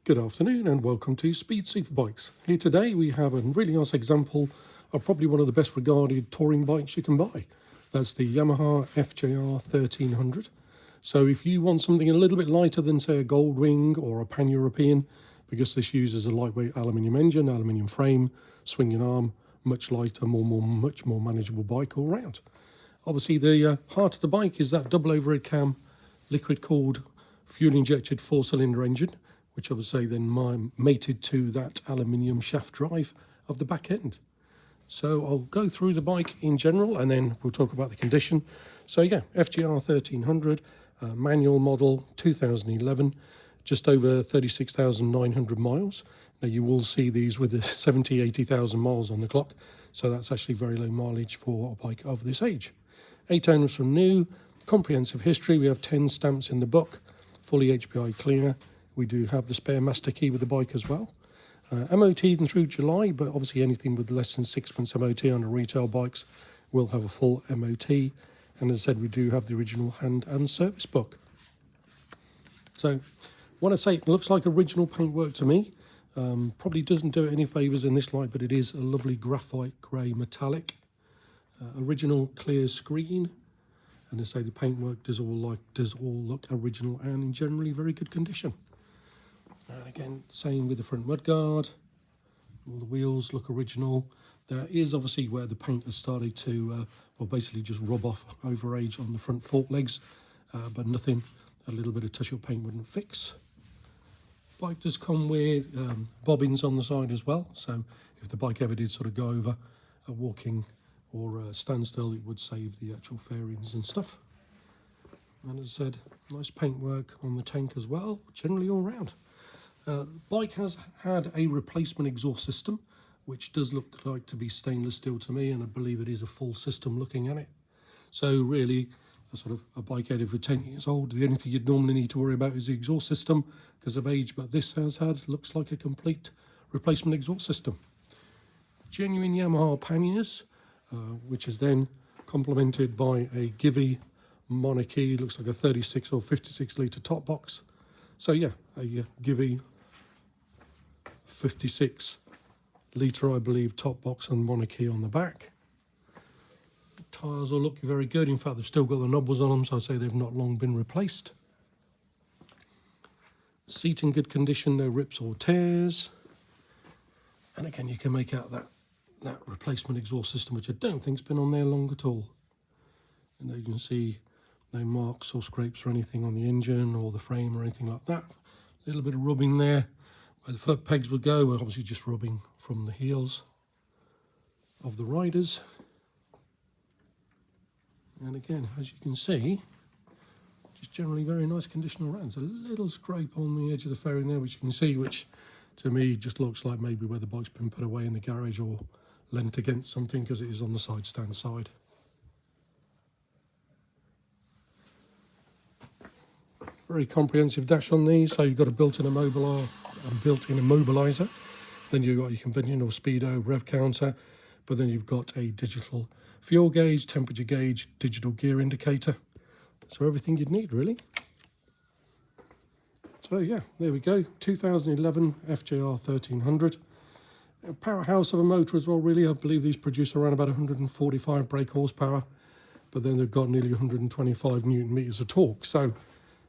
Good afternoon and welcome to Speed Superbikes. Here today we have a really nice example of probably one of the best regarded touring bikes you can buy. That's the Yamaha FJR1300. So if you want something a little bit lighter than say a Goldwing or a Pan-European, because this uses a lightweight aluminium engine, aluminium frame, swinging arm, much lighter, much more manageable bike all round. Obviously the heart of the bike is that double overhead cam, liquid cooled, fuel injected 4-cylinder engine, which obviously then mated to that aluminium shaft drive of the back end. So I'll go through the bike in general and then we'll talk about the condition. So yeah, FJR1300, manual model, 2011, just over 36,900 miles. Now you will see these with the 70, 80,000 miles on the clock. So that's actually very low mileage for a bike of this age. 8 owners from new, comprehensive history. We have 10 stamps in the book, fully HPI clear. We do have the spare master key with the bike as well. MOT even through July, but obviously anything with less than 6 months MOT on the retail bikes will have a full MOT. And as I said, we do have the original hand and service book. So when I say it looks like original paintwork to me, probably doesn't do it any favours in this light, but it is a lovely graphite grey metallic. Original clear screen. And as I say, the paintwork does all look original and in generally very good condition. And again, same with the front mudguard. All the wheels look original. There is obviously where the paint has started to, well, basically just rub off over age on the front fork legs, but nothing a little bit of touch-up paint wouldn't fix. Bike does come with bobbins on the side as well, so if the bike ever did sort of go over a walking or a standstill, it would save the actual fairings and stuff. And as I said, nice paintwork on the tank as well, generally all round. Bike has had a replacement exhaust system, which does look like to be stainless steel to me, and I believe it is a full system looking at it. So really, a bike out of 10 years old, the only thing you'd normally need to worry about is the exhaust system because of age, but this looks like a complete replacement exhaust system. Genuine Yamaha panniers, which is then complemented by a Givi monarchy, looks like a 36 or 56 litre top box. So yeah, a Givi 56 litre, I believe, top box and monarchy on the back. The tyres all look very good. In fact, they've still got the knobbles on them, so I'd say they've not long been replaced. Seat in good condition, no rips or tears. And again, you can make out that replacement exhaust system, which I don't think's been on there long at all. And there you can see no marks or scrapes or anything on the engine or the frame or anything like that. A little bit of rubbing there where the foot pegs would go. We're obviously just rubbing from the heels of the riders. And again, as you can see, just generally very nice condition all round. There's a little scrape on the edge of the fairing there, which you can see, which to me just looks like maybe where the bike's been put away in the garage or lent against something, because it is on the side stand side. Very comprehensive dash on these, so you've got a built-in immobiliser, then you've got your conventional speedo rev counter, but then you've got a digital fuel gauge, temperature gauge, digital gear indicator, so everything you'd need really. So yeah, there we go, 2011 FJR1300. A powerhouse of a motor as well really. I believe these produce around about 145 brake horsepower, but then they've got nearly 125 newton meters of torque. So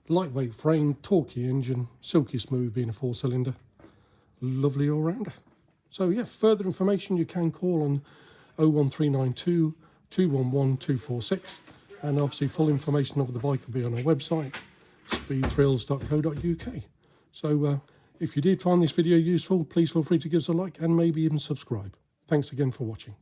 lightweight frame, torquey engine, silky smooth being a 4-cylinder. Lovely all-rounder. So yeah, further information you can call on 01392 211 246, and obviously full information of the bike will be on our website, speedthrills.co.uk. So if you did find this video useful, please feel free to give us a like and maybe even subscribe. Thanks again for watching.